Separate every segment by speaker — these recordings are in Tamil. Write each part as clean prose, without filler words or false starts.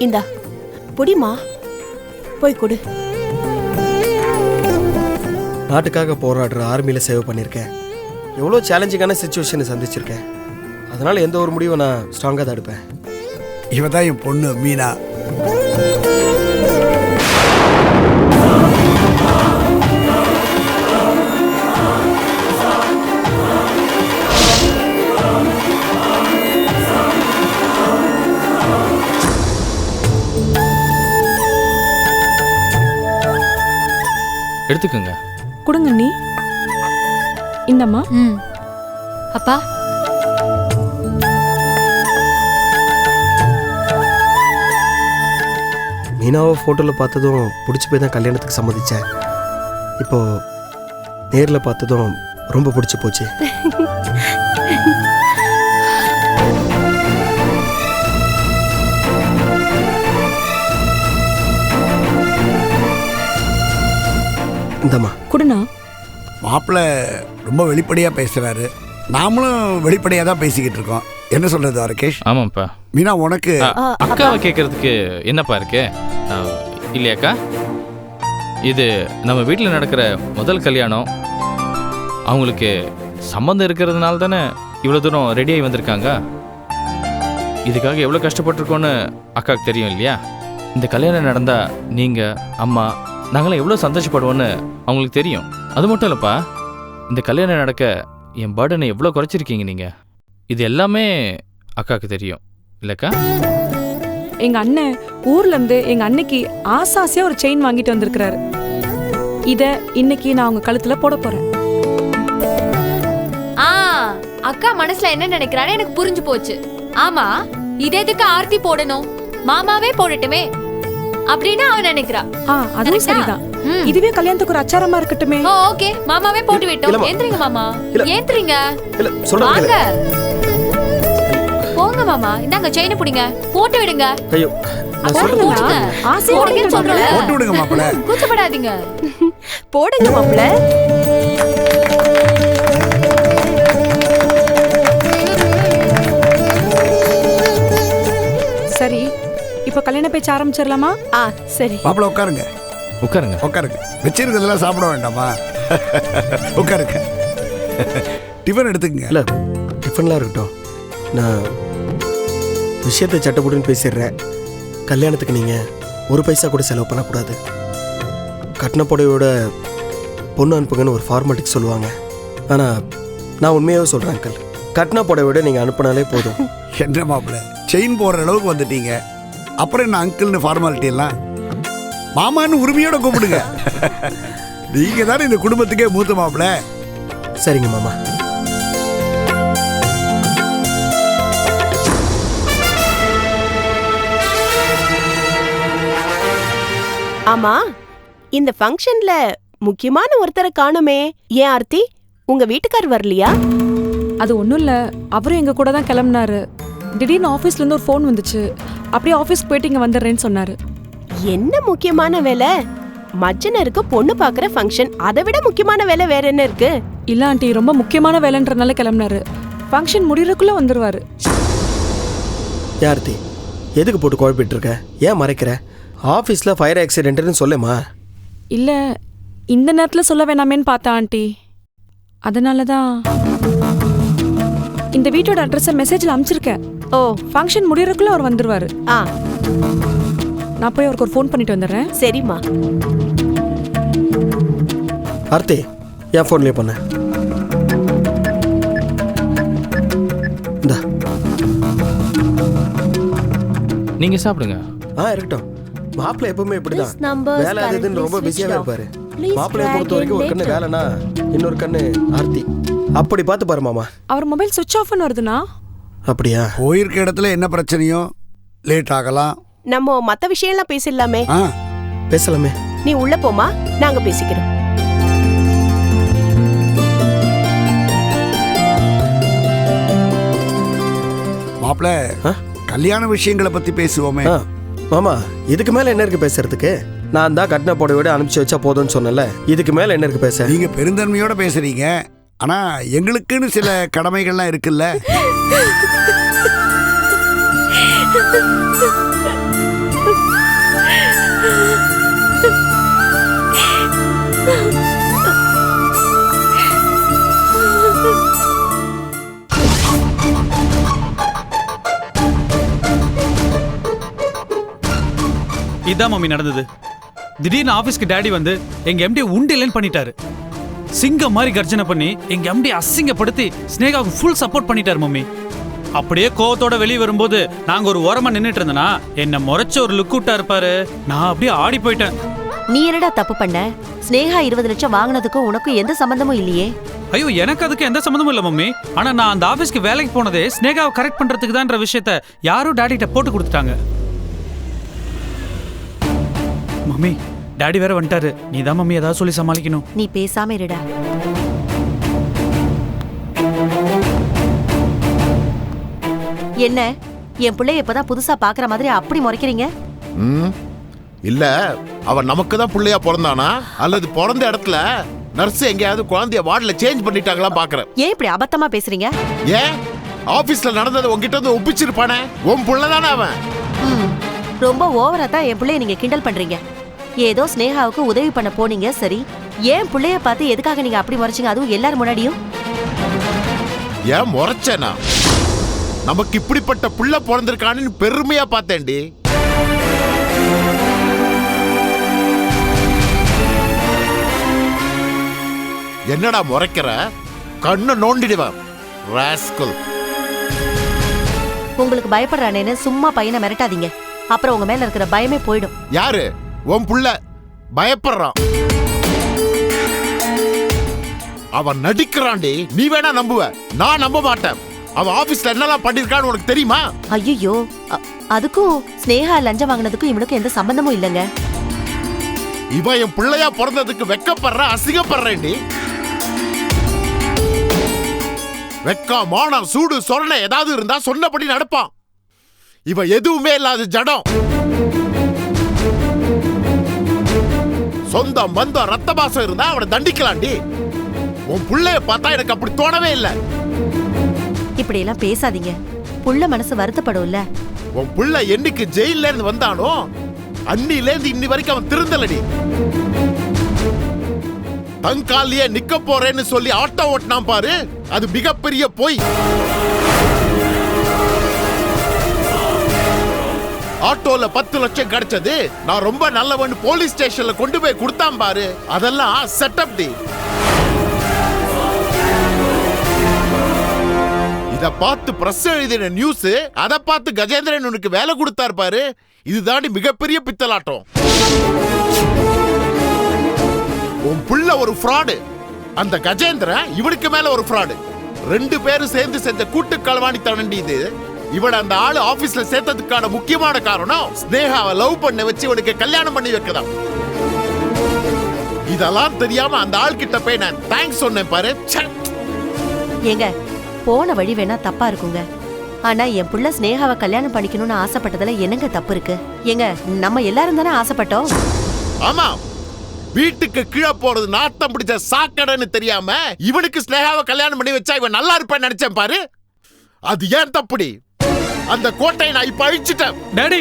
Speaker 1: இந்தா புடிமா, போய் கொடு.
Speaker 2: நாட்டுக்காக போராடுற ஆர்மியில் சேவை பண்ணியிருக்கேன். எவ்வளோ சேலஞ்சிங்கான சுச்சுவேஷனை சந்திச்சிருக்கேன். அதனால் எந்த ஒரு முடிவும் நான் ஸ்ட்ராங்காக தான் எடுப்பேன்.
Speaker 3: இவ தான் என் பொண்ணு மீனா.
Speaker 4: எடுத்துக்கோங்க.
Speaker 5: கொடுங்க நீ. இந்தம்மா.
Speaker 6: அப்பா
Speaker 2: மீனாவை ஃபோட்டோவில் பார்த்ததும் பிடிச்சி போய் தான் கல்யாணத்துக்கு சம்மதிச்சேன். இப்போது நேரில் பார்த்ததும் ரொம்ப பிடிச்சி போச்சு. இந்தம்மா
Speaker 5: கொடுண்ணா.
Speaker 3: மாப்பிள்ளை ரொம்ப வெளிப்படையாக பேசுகிறாரு. நாமளும் வெளிப்படையாக தான் பேசிக்கிட்டு இருக்கோம். என்ன சொல்கிறது ராகேஷ்?
Speaker 4: ஆமாப்பா.
Speaker 3: மீனா உனக்கு
Speaker 4: அக்காவை கேட்கறதுக்கு என்னப்பா இருக்கு இல்லையாக்கா? இது நம்ம வீட்டில் நடக்கிற முதல் கல்யாணம். அவங்களுக்கு சம்மந்தம் இருக்கிறதுனால தானே இவ்வளோ தூரம் ரெடியாகி வந்திருக்காங்க. இதுக்காக எவ்வளோ கஷ்டப்பட்டிருக்கோன்னு அக்காவுக்கு தெரியும் இல்லையா? இந்த கல்யாணம் நடந்தால் நீங்கள் அம்மா நாங்களாம் எவ்வளோ சந்தோஷப்படுவோன்னு அவங்களுக்கு தெரியும். அது மட்டும் இல்லைப்பா, இந்த கல்யாணம் நடக்க என் பர்டனை எவ்வளோ குறைச்சிருக்கீங்க நீங்கள். இது எல்லாமே அக்காவுக்கு தெரியும் இல்லைக்கா?
Speaker 5: எங்க அண்ணன் ஊர்ல இருந்து எங்க அன்னைக்கு ஆசாசியா ஒரு செயின் வாங்கிட்டு வந்திருக்கிறாரு. இத இன்னைக்கு நான் அவங்க கழுத்துல போட போறேன்.
Speaker 6: அக்கா மனசுல என்ன நினைக்கிறான்னு எனக்கு புரிஞ்சு போச்சு. ஆமா, இது எதுக்கு ஆர்த்தி போடணும், மாமாவே போடட்டுமே அப்படின்னு அவன் நினைக்கிறா.
Speaker 5: அதுவும் சரிதான். இதுவே கல்யாணத்துக்கு ஒரு அச்சாரமா இருக்கட்டுமே.
Speaker 6: ஓகே, மாமாவே போட்டு விட்டோம். ஏந்திரீங்க மாமா, ஏந்திரீங்க. வாங்க போங்க மாமா, இந்தாங்க செயினை பிடிங்க, போட்டு விடுங்க.
Speaker 2: ஐயோ
Speaker 3: போட்டு விடுங்க மாப்பிள்ளை,
Speaker 6: கூச்சப்படாதீங்க.
Speaker 1: போடுங்க மாப்பிள்ளை.
Speaker 5: சரி, இப்ப கல்யாண பேச்சு ஆரம்பிச்சிடலாமா?
Speaker 1: சரி
Speaker 3: மாப்பிள்ளை உட்காருங்க.
Speaker 4: உட்காருங்க
Speaker 3: உட்காருங்க. வச்சிருக்கிறதெல்லாம் சாப்பிட வேண்டாமா? உட்காருங்க. டிஃபன் எடுத்துக்கங்க.
Speaker 2: இல்லை, டிஃபன்லாம் இருக்கட்டும். நான் விஷயத்தை சட்டப்பட்டுன்னு பேசிடுறேன். கல்யாணத்துக்கு நீங்கள் ஒரு பைசா கூட செலவு பண்ணக்கூடாது. கட்டின புடவையோட பொண்ணு அனுப்புங்கன்னு ஒரு ஃபார்மாலிட்டிக்கு சொல்லுவாங்க. ஆனால் நான் உண்மையாகவே சொல்கிறேன் அங்கிள், கட்டின புடவையோட நீங்கள் அனுப்புனாலே போதும்.
Speaker 3: என்ன மாப்பிள்ளை, செயின் போடுற அளவுக்கு வந்துட்டீங்க, அப்புறம் என்ன அங்கிள்னு ஃபார்மாலிட்டி எல்லாம்? மாமான்னு உரிமையோட கூப்பிடுங்க. நீங்க தானே இந்த குடும்பத்துக்கே மூத்த மாப்பிள்ளை.
Speaker 2: சரிங்க மாமா.
Speaker 1: ஆமா, இந்த ஃபங்க்ஷன்ல முக்கியமான ஒருத்தரை காணுமே. ஏன் ஆர்த்தி, உங்க வீட்டுக்கார் வரலையா?
Speaker 5: அது ஒண்ணும் இல்ல, அவரும் எங்க கூட தான் கிளம்பினாரு. திடீர்னு ஆபீஸ்ல இருந்து ஒரு ஃபோன் வந்துச்சு. அப்படியே ஆபீஸ்க்கு போயிட்டு இங்க வந்துடுறேன்னு சொன்னாரு.
Speaker 1: என்ன முக்கியமான வேலை? மச்சனருக்கு பொண்ணு பாக்குற ஃபங்க்ஷன், அதை விட முக்கியமான வேலை வேற என்ன இருக்கு?
Speaker 5: இல்ல ஆண்டி, ரொம்ப முக்கியமான வேலைன்றனால கிளம்பினாரு. ஃபங்க்ஷன் முடியறதுக்குள்ள வந்துருவாரு.
Speaker 2: யார்த்தி, எதுக்கு போட்டு குழப்பிட்டு இருக்க? ஏன் மறைக்கிற? ஆஃபீஸில் ஃபயர் ஆக்சிடென்ட்னு சொல்லேம்மா.
Speaker 5: இல்ல, இந்த நேரத்தில் சொல்ல வேணாமேன்னு பார்த்தா ஆண்டி. அதனால தான் இந்த வீட்டோட அட்ரஸை மெசேஜில் அனுப்பிச்சிருக்கேன்.
Speaker 1: ஓ,
Speaker 5: ஃபங்க்ஷன் முடியறதுக்குள்ள அவர் வந்துருவாரு. நான் போய் அவருக்கு ஒரு ஃபோன் பண்ணிட்டு வந்துடுறேன்.
Speaker 1: சரிம்மா.
Speaker 2: ஆர்த்தி, என் ஃபோன்லேயே பண்ண. இந்தா,
Speaker 4: நீங்கள் சாப்பிடுங்க.
Speaker 2: இருக்கட்டும். மாப்பிள்ளை எப்பவுமே இப்படிதான், வேலை அதுன்னு ரொம்ப பிஸியாவே இருப்பாரு. மாப்பிள்ளைய பொறுத்த வரைக்கும் ஒரு கண்ணு வேலைனா இன்னொரு கண்ணு ஆர்த்தி. அப்படி பார்த்து பாரு மாமா.
Speaker 5: அவர் மொபைல் சுவிட்ச் ஆஃப்னு வருதுனா?
Speaker 2: அப்படியா?
Speaker 3: போயிருக்க இடத்துல என்ன பிரச்சனையோ லேட் ஆகலாம்.
Speaker 1: நம்ம மத்த விஷயம்லாம் பேசலாமே.
Speaker 2: பேசலாமே.
Speaker 1: நீ உள்ள போமா, நாங்க பேசிக்கிறோம்.
Speaker 3: மாப்பிள்ளை, கல்யாண விஷயங்களை பத்தி பேசுவோமே.
Speaker 2: மாமா, இதுக்கு மேல என்ன இருக்கு பேசுறதுக்கு? நான் தான் கட்டின புடவையோட அனுப்பிச்சு வச்சா போதும்னு சொன்னல. இதுக்கு மேல என்ன இருக்கு பேச?
Speaker 3: நீங்க பெருந்தன்மையோட பேசுறீங்க, ஆனா எங்களுக்குன்னு சில கடமைகள்லாம் இருக்குல்ல.
Speaker 7: இதான் மம்மி நடந்தது. திடீர்னு ஆபீஸ்க்கு டாடி வந்து எங்க எம்டி உண்டில்லைன்னு பண்ணிட்டாரு. சிங்கம் மாதிரி கர்ஜனை பண்ணி எங்க எம்டி அசிங்கப்படுத்தி ஸ்னேகாவுக்கு ஃபுல் சப்போர்ட் பண்ணிட்டாரு மம்மி. அப்படியே கோவத்தோட வெளியே வரும்போது நாங்க ஒரு ஓரமா நின்னுட்டு இருந்தனா என்ன முறைச்ச ஒரு லுக் விட்டா இருப்பாரு. நான் அப்படியே ஆடி போயிட்டேன்.
Speaker 8: நீ என்னடா தப்பு பண்ண? ஸ்னேகா 20 லட்சம் வாங்கினதுக்கும் உனக்கும் எந்த சம்பந்தமும் இல்லையே.
Speaker 7: ஐயோ, எனக்கு அதுக்கு எந்த சம்மந்தமும் இல்ல மம்மி. ஆனா நான் அந்த ஆபீஸ்க்கு வேலைக்கு போனதே ஸ்னேகாவை கரெக்ட் பண்றதுக்கு தான்ற விஷயத்த யாரும் டாடிட்ட போட்டு கொடுத்துட்டாங்க. மம்மி, டாடி வேற வந்துட்டாரு. நீ தான் மம்மி ஏதாவது சொல்லி சமாளிக்கணும்.
Speaker 8: நீ பேசாம இருடா. என்ன என் பிள்ளைய இப்பதான் புதுசா பாக்குற மாதிரி அப்படி முறைக்கிறீங்க?
Speaker 9: இல்ல, அவன் நமக்கு தான் பிள்ளையா பிறந்தானா அல்லது பிறந்த இடத்துல நர்ஸ் எங்கேயாவது குழந்தைய வார்டுல சேஞ்ச் பண்ணிட்டாங்களா பாக்குறேன்.
Speaker 8: ஏன் இப்படி அபத்தமா பேசுறீங்க?
Speaker 9: ஏன் ஆபீஸ்ல நடந்தது உங்ககிட்ட வந்து ஒப்பிச்சிருப்பானே, உன் புள்ள தானே அவன்.
Speaker 8: ரொம்ப ஓவரா தான் என் பிள்ளைய நீங்க கிண்டல் பண்றீங்க. ஏதோ ஸ்னேகாவுக்கு உதவி பண்ண போனீங்க, சரி. ஏன் பிள்ளைய பார்த்து எதுக்காக நீங்க அப்படி முறைச்சீங்க, அதுவும் எல்லாரும் முன்னாடியும்?
Speaker 9: ஏன் முறைச்சேனா? நமக்கு இப்படிப்பட்ட புள்ள பிறந்திருக்கான்னு பெருமையா பார்த்தேன்டி. என்னடா முறைக்கிற? கண்ணை நோண்டிடுவேன் ராஸ்கல்.
Speaker 8: உங்களுக்கு பயப்படுறானேன்னு சும்மா பையனை மிரட்டாதீங்க. அப்புறம் உங்க மேல இருக்கிற பயமே போயிடும்.
Speaker 9: யாரு உன் புள்ள? பயப்படுறான். அவன் நடிக்கிறான்டி. நீ வேணா நம்புவ, நான் நம்ப மாட்டேன். அவன் ஆபீஸ்ல என்னெல்லாம் பண்ணிருக்கான்னு உனக்கு தெரியுமா?
Speaker 8: ஐயோ, அதுக்கும் ஸ்னேகா லஞ்சம் வாங்கினதுக்கும் இவனுக்கும் எந்த சம்பந்தமும் இல்லைங்க.
Speaker 9: இவன் என் பிள்ளையா பிறந்ததுக்கு வெக்கப்படுற, அசிங்கப்படுறேன்டி. வெக்கம், மானம், சூடு, சொரணை ஏதாவது இருந்தா சொன்னபடி நடப்பான். இவன் எதுவுமே இல்லாத ஜடம். சொந்தம் பந்தம் ரத்த பாசம் இருந்தா அவனை தண்டிக்கலாண்டி. உன் பிள்ளைய பார்த்தா எனக்கு அப்படி தோணவே இல்லை.
Speaker 8: இப்படி எல்லாம் பேசாதீங்க. புள்ள மனசு வருத்தப்படும்ல.
Speaker 9: உன் புள்ள என்னைக்கு ஜெயில இருந்து வந்தானோ அன்னில இருந்து இன்னி வரைக்கும் அவன் திருந்தலடி. தங்காலியே நிக்க போறேன்னு சொல்லி ஆட்டோ ஓட்டினான் பாரு, அது மிகப்பெரிய பொய். ஆட்டோல 10 லட்சம் கிடைச்சது, நான் ரொம்ப நல்லவன் போலீஸ் ஸ்டேஷன்ல கொண்டு போய் கொடுத்தான் பாரு, அதெல்லாம் செட்டப் டி. இத பார்த்து பிரஸ் எழுதின நியூஸ், அத பார்த்து கஜேந்திரன் உனக்கு வேலை கொடுத்தார் பாரு, இதுதாண்டி மிகப்பெரிய பித்தலாட்டம். உன் புள்ள ஒரு ஃப்ராடு, அந்த கஜேந்திரன் இவனுக்கு மேல ஒரு ஃப்ராடு. 2 பேரும் சேர்ந்து செஞ்ச கூட்டு களவாணித்தனம் இது. இவட அந்த ஆளு ஆபீஸ்ல சேர்த்ததுக்கான முக்கியமான காரணம் ஸ்னேகாவை லவ் பண்ண வச்சு இவனுக்கு கல்யாணம் பண்ணி வைக்கதான். இதெல்லாம் தெரியாம அந்த ஆள் கிட்ட போய் நான் தேங்க்ஸ் சொன்னேன் பாரு.
Speaker 8: ஏங்க, போன வழி வேணா தப்பா இருக்குங்க. ஆனா என் புள்ள ஸ்னேகாவை கல்யாணம் பண்ணிக்கணும்னு ஆசைப்பட்டதுல என்னங்க தப்பு இருக்கு? ஏங்க, நம்ம எல்லாரும் தானே ஆசைப்பட்டோம்.
Speaker 9: ஆமா, வீட்டுக்கு கீழே போறது நாத்தம் பிடிச்ச சாக்கடைன்னு தெரியாம இவனுக்கு ஸ்னேகாவை கல்யாணம் பண்ணி வச்சா இவன் நல்லா இருப்பேன்னு நினைச்சேன் பாரு. அது ஏன் தப்புடி? அந்த கோட்டையை நான் இப்ப அழிச்சிட்டேன்.
Speaker 7: Daddy,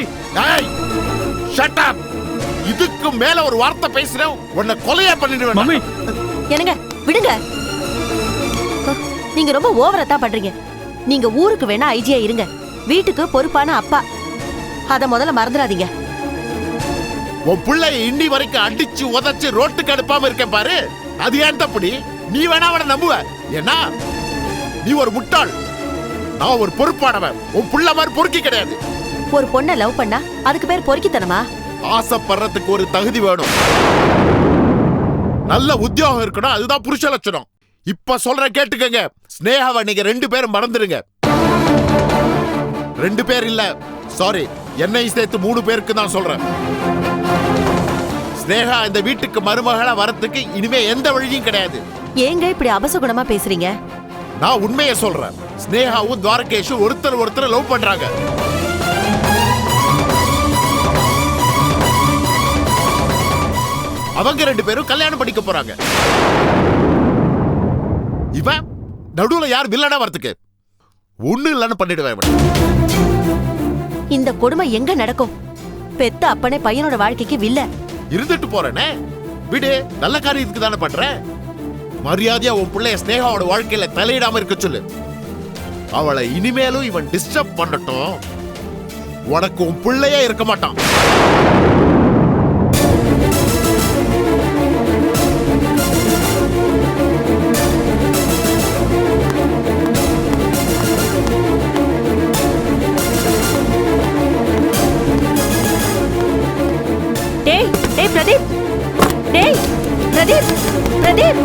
Speaker 9: shut up. இதுக்கு மேல ஒரு வார்த்தை பேசுறேன் உன்னை கொலையா பண்ணிடுவேன்.
Speaker 7: மம்மி,
Speaker 8: என்னங்க விடுங்க. நீங்க ரொம்ப ஓவரா தான் பண்றீங்க. நீங்க ஊருக்கு வேணா ஐஜியா இருங்க, வீட்டுக்கு பொறுப்பான அப்பா. அத முதல்ல மறந்துடாதீங்க.
Speaker 9: உன் பிள்ளைய இன்னி வரைக்கும் அடிச்சு உதச்சு ரோட்டுக்கு அனுப்பாம இருக்கேன் பாரு, அது ஏன் தப்புடி? நீ வேணா அவனை நம்புவ, ஏன்னா நீ ஒரு முட்டாள், நான் ஒரு பொறுப்பானவன். உன் புள்ள மாதிரி பொறுக்கி கிடையாது.
Speaker 8: ஒரு பொண்ணை லவ் பண்ணா அதுக்கு பேர் பொறுக்கித்தனமா?
Speaker 9: ஆசைப்படுறதுக்கு ஒரு தகுதி வேணும், நல்ல உத்தியோகம் இருக்கணும், அதுதான் புருஷ லட்சணம். இப்ப சொல்ற கேட்டுக்கங்க, ஸ்னேகாவை நீங்க 2 பேரும் மறந்துடுங்க. 2 பேர் இல்ல, சாரி, என்னை சேர்த்து 3 பேருக்கு தான் சொல்றேன். ஸ்னேகா இந்த வீட்டுக்கு மருமகளா வரத்துக்கு இனிமே எந்த வழியும் கிடையாது.
Speaker 8: ஏங்க இப்படி அபசகுணமா பேசுறீங்க?
Speaker 9: நான் உண்மையை சொல்றேன். ஸ்னேகாவும் துவாரகேஷும் ஒருத்தர் லவ் பண்றாங்க. அவங்க 2 பேரும் கல்யாணம் பண்ணிக்க போறாங்க. இவன் நடுவுல யார் வில்லனா வரதுக்கு? ஒண்ணு இல்லன்னு பண்ணிடுவேன்.
Speaker 8: இந்த கொடுமை எங்க நடக்கும்? பெத்த அப்பனே பையனோட வாழ்க்கைக்கு வில்ல.
Speaker 9: இருந்துட்டு போறேனே, விடு, நல்ல காரியத்துக்கு தானே பண்றேன். மரியாதையா உன் பிள்ளைய ஸ்னேகாவோட வாழ்க்கையில தலையிடாம இருக்க சொல்லு. அவளை இனிமேலும் இவன் டிஸ்டர்ப் பண்ணட்டும், உனக்கு உன் பிள்ளையே இருக்க மாட்டான்.
Speaker 8: டேய் பிரதீப், பிரதீப்.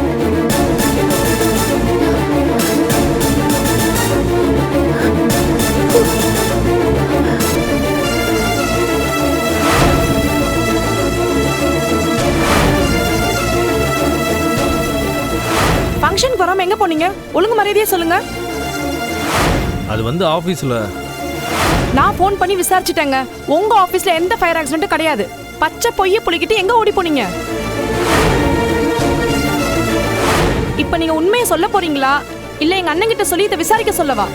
Speaker 5: ஃபங்க்ஷனுக்கு வராம எங்க போனீங்க? ஒழுங்கு மரியாதையா சொல்லுங்க.
Speaker 4: அது வந்து ஆஃபீஸில்
Speaker 5: நான் ஃபோன் பண்ணி விசாரிச்சிட்டேங்க. உங்க ஆபீஸ்ல எந்த ஃபயர் ஆக்சிடென்ட்டும் கிடையாது. பச்சை பொய்ய புளிக்கிட்டு எங்க ஓடி போனீங்க? இப்ப நீங்க உண்மையை சொல்ல போறீங்களா இல்ல எங்க அண்ணன் கிட்ட சொல்லி இதை விசாரிக்க சொல்லவா?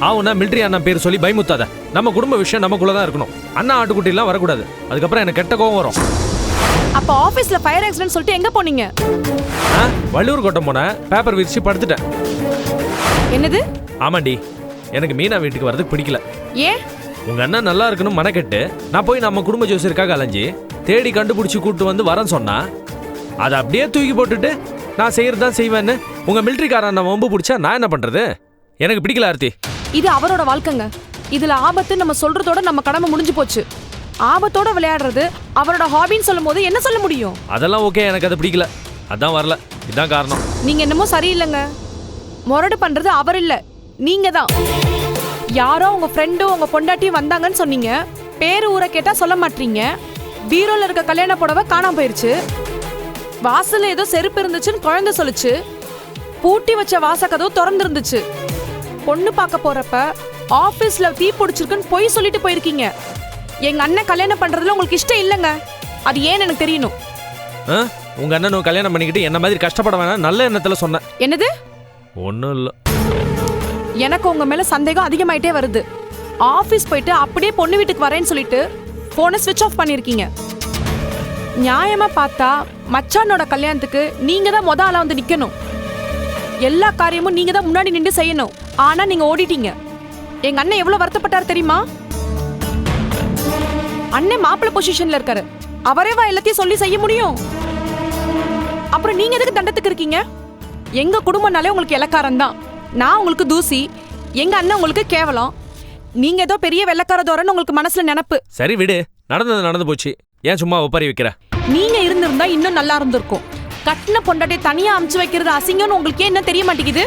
Speaker 10: ஆவுனா மிலிட்டரி அண்ணா பேர் சொல்லி பயமுத்தாத. நம்ம குடும்ப விஷயம் நமக்குள்ள தான் இருக்கணும். அண்ணா ஆட்டுக்குட்டி எல்லாம் வரக்கூடாது. அதுக்கப்புறம் எனக்கு கெட்ட கோவம் வரும்.
Speaker 5: அப்ப ஆபீஸ்ல ஃபயர் ஆக்சிடென்ட் சொல்லிட்டு எங்க போனீங்க?
Speaker 10: வள்ளூர் கோட்டம் போன பேப்பர் விரிச்சு படுத்துட்டேன்.
Speaker 5: என்னது?
Speaker 10: ஆமாண்டி, எனக்கு மீனா வீட்டுக்கு வரதுக்கு பிடிக்கல.
Speaker 5: ஏன்?
Speaker 10: உங்க அண்ணன் நல்லா இருக்கணும் மனக்கெட்டு நான் போய் நம்ம குடும்ப ஜோசியருக்காக அலைஞ்சி தேடி கண்டுபிடிச்சி கூட்டு வந்து வரேன்னு சொன்னா அதை அப்படியே தூக்கி போட்டுட்டு நான் செய்யறதுதான் செய்வேன்னு உங்க மிலிட்டரிக்காரன் நான் வம்பு பிடிச்சா நான் என்ன பண்றது? எனக்கு பிடிக்கல ஆர்த்தி.
Speaker 5: இது அவரோட வாழ்க்கைங்க. இதுல ஆபத்து நம்ம சொல்றதோட நம்ம கடமை முடிஞ்சு போச்சு. ஆபத்தோட விளையாடுறது அவரோட ஹாபின்னு சொல்லும் போது என்ன சொல்ல முடியும்?
Speaker 10: அதெல்லாம் ஓகே, எனக்கு அது பிடிக்கல. அதான் வரல. இதுதான் காரணம்.
Speaker 5: நீங்க என்னமோ சரியில்லைங்க. முரடு பண்றது அவர் இல்ல, நீங்க தான். யாரோ உங்க ஃப்ரெண்டும் உங்க பொண்டாட்டியும் வந்தாங்கன்னு சொன்னீங்க. பேரு ஊரை கேட்டா சொல்ல மாட்டீங்க. பீரோல இருக்க கல்யாண புடவை காணாம போயிருச்சு. வாசல்ல ஏதோ செருப்பு இருந்துச்சுன்னு குழந்தை சொல்லுச்சு. பூட்டி வச்ச வாசக்கதவு திறந்து இருந்துச்சு. பொண்ணு பார்க்க போறப்ப ஆபீஸ்ல தீ பிடிச்சிருக்குன்னு பொய் சொல்லிட்டு போயிருக்கீங்க. எங்க அண்ணன் கல்யாணம் பண்றதுல உங்களுக்கு இஷ்டம் இல்லைங்க. அது ஏன்னு எனக்கு தெரியணும்.
Speaker 10: உங்க அண்ணனும் கல்யாணம் பண்ணிக்கிட்டு என்ன மாதிரி கஷ்டப்பட வேணாம் நல்ல எண்ணத்துல சொன்னேன்.
Speaker 5: என்னது?
Speaker 10: ஒன்றும் இல்லை.
Speaker 5: எனக்கு உங்க மேல சந்தேகம் அதிகமாயிட்டே வருது. ஆபீஸ் போயிட்டு அப்படியே பொண்ணு வீட்டுக்கு வரேன்னு சொல்லிட்டு போனை ஸ்விட்ச் ஆஃப் பண்ணிருக்கீங்க. நியாயமா பார்த்தா மச்சானோட கல்யாணத்துக்கு நீங்க தான் முத ஆளா வந்து நிக்கணும். எல்லா காரியமும் நீங்க தான் முன்னாடி நின்று செய்யணும். ஆனா நீங்க ஓடிட்டீங்க. எங்க அண்ணன் எவ்வளவு வருத்தப்பட்டாரு தெரியுமா? அண்ணன் மாப்பிள்ளை பொசிஷன்ல இருக்காரு. அவரேவா எல்லாத்தையும் சொல்லி செய்ய முடியும்? அப்புறம் நீங்க எதுக்கு தண்டத்துக்கு இருக்கீங்க? எங்க குடும்பம்னாலே உங்களுக்கு இலக்காரம் தான். நான் உங்களுக்கு தூசி, எங்க அண்ணன் உங்களுக்கு கேவலம். நீங்க ஏதோ பெரிய வெள்ளக்கார தோரன்னு உங்களுக்கு மனசுல நினைப்பு.
Speaker 10: சரி விடு, நடந்தது நடந்து போச்சு. ஏன் சும்மா ஒப்பாரி வைக்கிற?
Speaker 5: நீங்க இருந்திருந்தா இன்னும் நல்லா இருந்திருக்கும். கட்டின பொண்டாட்டி தனியா அமுச்சு வைக்கிறது அசிங்கம்னு உங்களுக்கு என்ன தெரிய மாட்டேங்குது?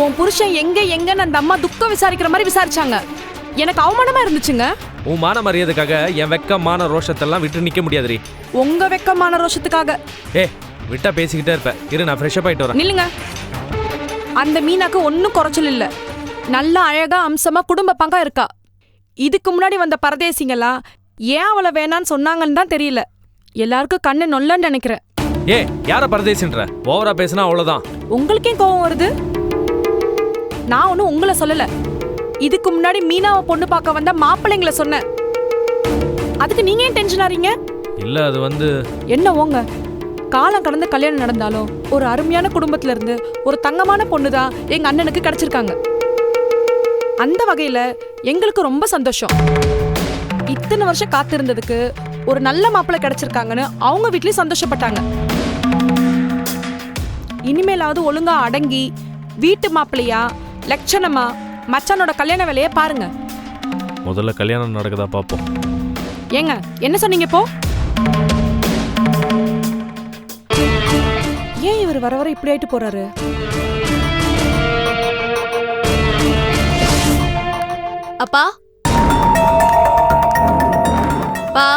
Speaker 5: உன் புருஷன் எங்கன்னு அந்த அம்மா துக்கம் விசாரிக்கிற மாதிரி விசாரிச்சாங்க. எனக்கு அவமானமா இருந்துச்சுங்க.
Speaker 10: உன் மான மரியாதைக்காக என் வெக்கமான ரோஷத்தெல்லாம் விட்டு நிக்க முடியாதுரி.
Speaker 5: உங்க வெக்கமான ரோஷத்துக்காக
Speaker 10: விட்டா பேசிக்கிட்டே இருப்பேன். இரு, நான் ஃப்ரெஷ் அப் ஆயிட்டு வரேன்.
Speaker 5: நில்லுங்க. அந்த மீனாக்கு ஒன்னும் குறைச்சல் இல்ல. நல்லா அழகா அம்சமா குடும்ப பங்கா இருக்கா. இதுக்கு முன்னாடி வந்த பரதேசிங்களா ஏன் அவளை வேணான்னு சொன்னாங்கன்னு தான் தெரியல. எல்லாருக்கும் கண்ணு நொல்லன்னு நினைக்கிறேன்.
Speaker 10: யார பரதேசின்ற? ஓவரா பேசினா அவ்வளவுதான்.
Speaker 5: உங்களுக்கே கோவம் வருது? நான் ஒன்னும் உங்களை சொல்லல. இதுக்கு முன்னாடி மீனாவை பொண்ணு பார்க்க வந்த மாப்பிள்ளைங்களை சொன்னேன். அதுக்கு நீங்க ஏன் டென்ஷன் ஆறீங்க?
Speaker 10: இல்ல, அது வந்து
Speaker 5: என்ன ஓங்க, காலம் கடந்து கல்யாணம் நடந்தாலும் ஒரு அருமையான குடும்பத்துல இருந்து ஒரு தங்கமான பொண்ணு தான் எங்க அண்ணனுக்கு கிடைச்சிருக்காங்க. அந்த வகையில எங்களுக்கு ரொம்ப சந்தோஷம். இத்தனை வருஷம் காத்திருந்ததுக்கு ஒரு நல்ல மாப்பிள்ளை கிடைச்சிருக்காங்கன்னு அவங்க வீட்லயும் சந்தோஷப்பட்டாங்க. இனிமேலாவது ஒழுங்கா அடங்கி வீட்டு மாப்பிள்ளையா லட்சணமா மச்சானோட கல்யாண வேலையை பாருங்க.
Speaker 10: முதல்ல கல்யாணம் நடக்குதா பாப்போம்.
Speaker 5: ஏங்க என்ன சொன்னீங்க இப்போ? ஏன் இவர் வர வர இப்படி ஆயிட்டு போறாரு?
Speaker 6: அப்பா, அப்பா,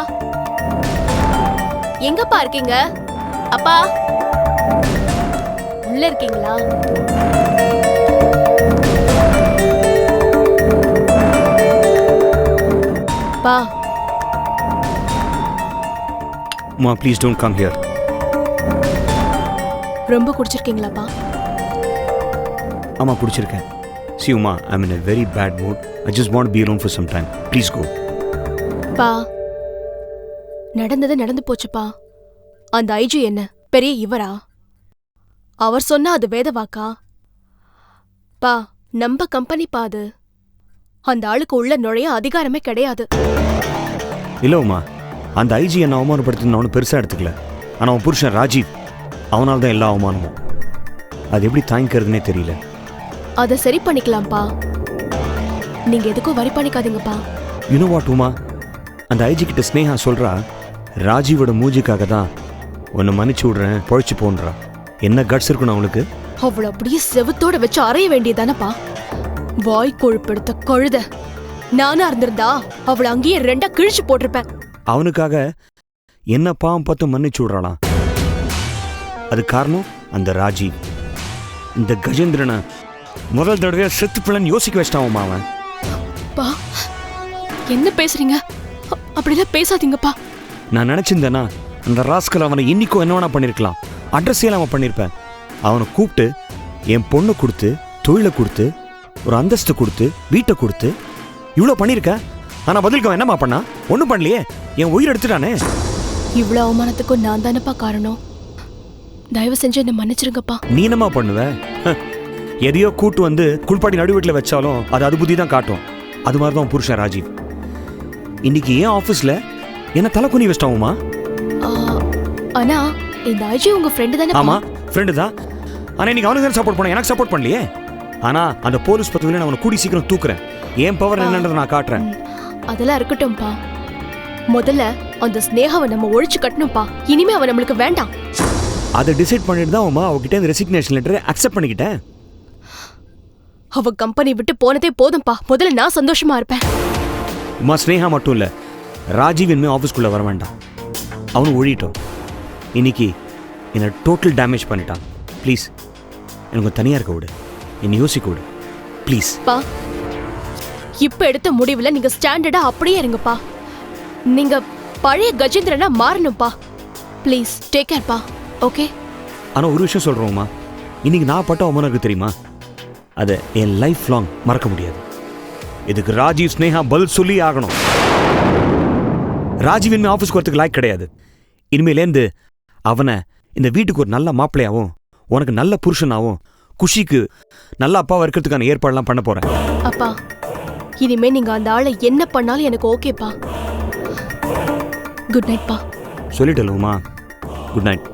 Speaker 6: எங்கப்பா இருக்கீங்க? அப்பா, உள்ள இருக்கீங்களா? அப்பா,
Speaker 11: Ma, please don't come here.
Speaker 6: ரொம்ப குடிச்சிருக்கீங்களாப்பா?
Speaker 11: ஆமா, குடிச்சிருக்கேன். See, Uma, I'm in a very bad mood. I just want to be alone for some time. Please go.
Speaker 6: பா, நடந்தது நடந்து போச்சுப்பா. அந்த ஐஜி என்ன பெரிய இவரா? அவர் சொன்னா அது வேத வாக்கா? பா, நம்ம கம்பெனி பாது. அந்த ஆளுக்கு உள்ள நுழைய அதிகாரமே கிடையாது.
Speaker 11: இல்ல உமா, அந்த ஐஜி என்ன அவமானப்படுத்தி அவனு பெருசா எடுத்துக்கல. ஆனா அவன் புருஷன் ராஜீவ், அவனால தான் எல்லா அவமானமும். அது எப்படி தாங்கிக்கிறதுனே தெரியல.
Speaker 6: அதை சரி பண்ணிக்கலாம்ப்பா. நீங்க எதுக்கும் வரி பண்ணிக்காதீங்கப்பா.
Speaker 11: You know what, உமா, அந்த ஐஜி கிட்ட ஸ்னேகா சொல்றா, ராஜீவோட மூஞ்சிக்காக தான் உன்னை மன்னிச்சு விடுறேன், பொழைச்சு போன்றா. என்ன கட்ஸ் இருக்கணும் அவளுக்கு?
Speaker 6: அவளை அப்படியே செவுத்தோட வச்சு அறைய வேண்டியதானப்பா. வாய் கொழுப்படுத்த கழுத. நானா இருந்திருந்தா அவளை அங்கேயே 2 கிழிச்சு போட்டிருப்பேன்.
Speaker 11: அவனுக்காக என்ன பாவம் பார்த்து மன்னிச்சு விடுறாளாம். அது காரணம் அந்த ராஜீவ். இந்த கஜேந்திரனை முதல் தடவையா செத்து பிள்ளைன்னு யோசிக்க வச்சிட்டான் அவன்.
Speaker 6: பா, என்ன பேசுறீங்க? அப்படிலாம் பேசாதீங்கப்பா.
Speaker 11: நான் நினைச்சிருந்தேன்னா அந்த ராஸ்கல் அவனை இன்னிக்கும் என்ன வேணா பண்ணிருக்கலாம். அட்ரஸ் அவன் பண்ணிருப்பேன். அவனை கூப்பிட்டு என் பொண்ணை கொடுத்து, தொழிலை கொடுத்து, ஒரு அந்தஸ்து கொடுத்து, வீட்டை கொடுத்து இவ்வளோ பண்ணியிருக்கேன். ஆனா பதிலுக்கு அவன் என்னமா பண்ணா? ஒன்றும் பண்ணலையே, என் உயிர் எடுத்துட்டானே.
Speaker 6: இவ்வளவு அவமானத்துக்கும் நான் தானப்பா காரணம். தயவு செஞ்சு என்ன மன்னிச்சிருங்கப்பா.
Speaker 11: நீ என்னமா பண்ணுவ? எதையோ கூட்டு வந்து குளிப்பாட்டி நடு வீட்டில் வச்சாலும் அது புத்தி தான் காட்டும். அது மாதிரி தான் புருஷன் ராஜீவ். இன்னைக்கு ஏன் ஆஃபீஸில் என்ன தலை குனி வச்சிட்டாவுமா?
Speaker 6: ஆனா இந்த ஐஜி உங்க ஃப்ரெண்டு தானே?
Speaker 11: ஆமா, ஃப்ரெண்டு தான். ஆனா இன்னைக்கு அவனுக்கு தான் சப்போர்ட் பண்ண, எனக்கு சப்போர்ட் பண்ணலையே. ஆனா அந்த போலீஸ் பதவியில நான் அவனை கூடி சீக்கிரம் தூக்குறேன். ஏன் பவர் என்னன்றதை நான் காட்டுறேன்.
Speaker 6: அதெல்லாம் இருக்கட்டும்பா. முதல்ல அந்த ஸ்னேகாவை நம்ம ஒழிச்சு கட்டணும்பா. இனிமே அவன் நம்மளுக்கு வேண்டாம்.
Speaker 11: அதை டிசைட் பண்ணிட்டு தான் அவகிட்ட இந்த ரெசிக்னேஷன் லெட்டரை அக்செப்ட் பண்ணிக்கிட்டேன்.
Speaker 6: அவ கம்பெனி விட்டு போனதே போதும்பா. முதல்ல நான் சந்தோஷமா இருப்பேன்.
Speaker 11: உமா, ஸ்னேகா மட்டும் இல்ல, ராஜீவ் இனிமே ஆஃபீஸ்க்குள்ள வர வேண்டாம். அவனு ஒழிட்டோம். இன்னைக்கு என்னை டோட்டல் டேமேஜ் பண்ணிட்டான். ப்ளீஸ் எனக்கு தனியா இருக்க விடு, என்னை யோசிக்க விடு ப்ளீஸ்.
Speaker 6: பா, இப்ப எடுத்த முடிவுல நீங்க ஸ்டாண்டர்டா அப்படியே இருங்கப்பா. நீங்க பழைய கஜேந்திரனா மாறணும்பா. ப்ளீஸ் டேக் கேர் பா. ஓகே?
Speaker 11: ஆனா ஒரு விஷயம் சொல்றோம்மா, இன்னைக்கு நான் பட்ட அவமானம் தெரியுமா? அதை என் லைஃப் லாங் மறக்க முடியாது. இதுக்கு ராஜீவ் ஸ்னேகா பதில் சொல்லி ஆகணும். ராஜீவ் இனிமே ஆஃபீஸ்க்கு வரத்துக்கு லாய்க் கிடையாது. இனிமேலேருந்து அவனை இந்த வீட்டுக்கு ஒரு நல்ல மாப்பிள்ளையாவும், உனக்கு நல்ல புருஷனாவும், குஷிக்கு நல்ல அப்பாவா இருக்கிறதுக்கான ஏற்பாடுலாம் பண்ண போறேன்.
Speaker 6: அப்பா, இனிமே நீங்க அந்த ஆளை என்ன பண்ணாலும் எனக்கு ஓகேப்பா. குட் நைட் பா.
Speaker 11: சொல்லிட்டலுமா? Good night.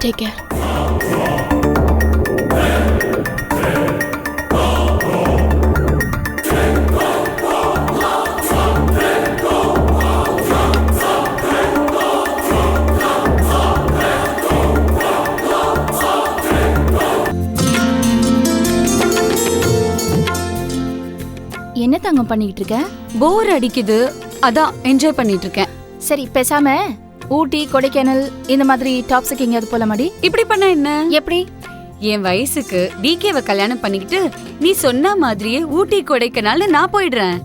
Speaker 6: Take care.
Speaker 12: என்ன தங்கம் பண்ணிட்டு இருக்க? போர் அடிக்குது, அதான் என்ஜாய் பண்ணிட்டு இருக்கேன். சரி, பேசாம ஊட்டி, கொடைக்கானல் இந்த மாதிரி டாப்ஸுக்கு எங்கேயாவது போலாமாடி? இப்படி பண்ண என்ன? எப்படி?
Speaker 13: என் வயசுக்கு டிகேவை கல்யாணம் பண்ணிக்கிட்டு நீ சொன்ன மாதிரியே ஊட்டி, கொடைக்கானல் நான் போயிடுறேன்.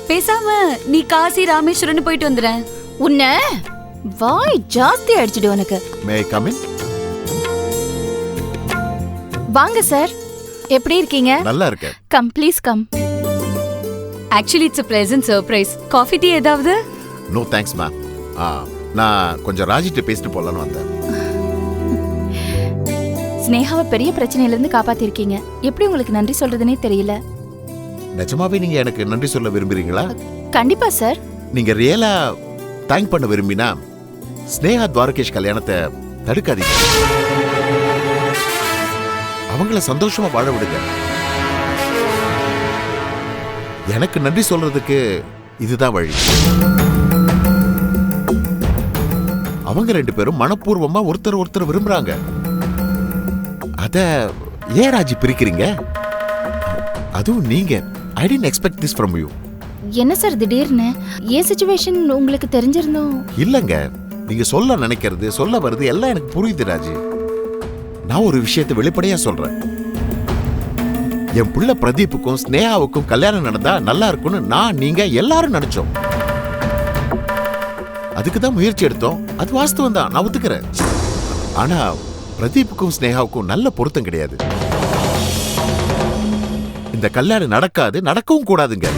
Speaker 13: பேசாம நீ காசி, ராமேஸ்வரன் போயிட்டு வந்துடுறேன்.
Speaker 12: உன்ன வாய் ஜாஸ்தி அடிச்சிடு உனக்கு.
Speaker 9: May I come in?
Speaker 12: வாங்க சார், எப்படி இருக்கீங்க?
Speaker 9: நல்லா இருக்கேன்.
Speaker 12: Come please come.
Speaker 13: Actually it's a pleasant surprise. Coffee tea ஏதாவது?
Speaker 9: No thanks ma'am. நான் கொஞ்சம் ராஜிட்ட பேசிட்டு போலான்னு வந்தேன்.
Speaker 12: ஸ்னேகாவை பெரிய பிரச்சனையில இருந்து காப்பாத்திருக்கீங்க. எப்படி உங்களுக்கு நன்றி சொல்றதுனே தெரியல.
Speaker 9: நிஜமாவே நீங்க எனக்கு நன்றி சொல்ல விரும்புறீங்களா?
Speaker 12: கண்டிப்பா சார்.
Speaker 9: நீங்க ரியலா தேங்க் பண்ண விரும்பினா ஸ்னேகா துவாரகேஷ் கல்யாணத்தை தடுக்காதீங்க. அவங்கள சந்தோஷமா வாழ விடுங்க. எனக்கு நன்றி சொல்றதுக்கு இதுதான் வழி. அவங்க 2 பேரும் மனப்பூர்வமா ஒருத்தர் விரும்புறாங்க. அத ஏன் ராஜி பிரிக்கிறீங்க? அதுவும் நீங்க. I didn't expect this from you.
Speaker 12: என்ன சார் திடீர்னு? ஏன் சிச்சுவேஷன் உங்களுக்கு தெரிஞ்சிருந்தோம்?
Speaker 9: இல்லங்க, நீங்க சொல்ல நினைக்கிறது, சொல்ல வருது எல்லாம் எனக்கு புரியுது ராஜி. நான் ஒரு விஷயத்தை வெளிப்படையா சொல்றேன். என் புள்ள பிரதீப்புக்கும் ஸ்னேகாவுக்கும் கல்யாணம் நடந்தா நல்லா இருக்கும்னு நான், நீங்க எல்லாரும் நினைச்சோம். அதுக்கு தான் முயற்சி எடுத்தோம். அது வாஸ்தவம் தான், நான் ஒத்துக்கிறேன். ஆனா பிரதீப்புக்கும் ஸ்னேகாவுக்கும் நல்ல பொருத்தம் கிடையாது. இந்த கல்யாணம் நடக்காது, நடக்கவும் கூடாதுங்க.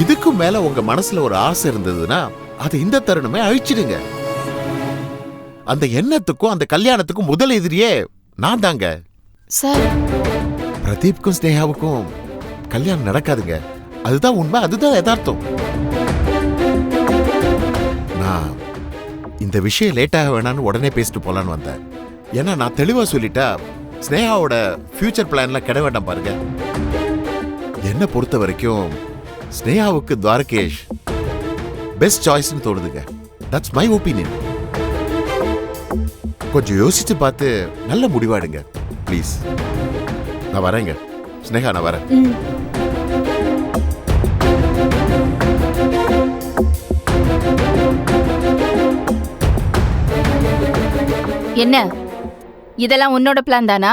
Speaker 9: இதுக்கும் மேல உங்க மனசுல ஒரு ஆசை இருந்ததுன்னா அதை இந்த தருணமே அழிச்சிடுங்க. அந்த எண்ணத்துக்கும் அந்த கல்யாணத்துக்கும் முதல் எதிரியே நான் தாங்க.
Speaker 12: சார்,
Speaker 9: பிரதீப்க்கும் ஸ்னேகாவுக்கும் கல்யாணம் நடக்காதுங்க. அதுதான் உண்மை, அதுதான் யதார்த்தம். நான் இந்த விஷயம் லேட்டாக வேணான்னு உடனே பேசிட்டு போலான்னு வந்தேன். ஏன்னா நான் தெளிவா சொல்லிட்டா ஸ்னேகாவோட ஃபியூச்சர் பிளான்லாம் கிட வேண்டாம் பாருங்க. என்ன பொறுத்த வரைக்கும் ஸ்னேகாவுக்கு துவாரகேஷ் பெஸ்ட் சாய்ஸ்னு தோணுதுங்க. That's my opinion. கொஞ்சம் யோசிச்சு பார்த்து நல்ல முடிவாடுங்க ப்ளீஸ். நான் வரேங்க ஸ்னேகா, நான் வரேன்.
Speaker 12: என்ன இதெல்லாம் உன்னோட பிளான் தானா?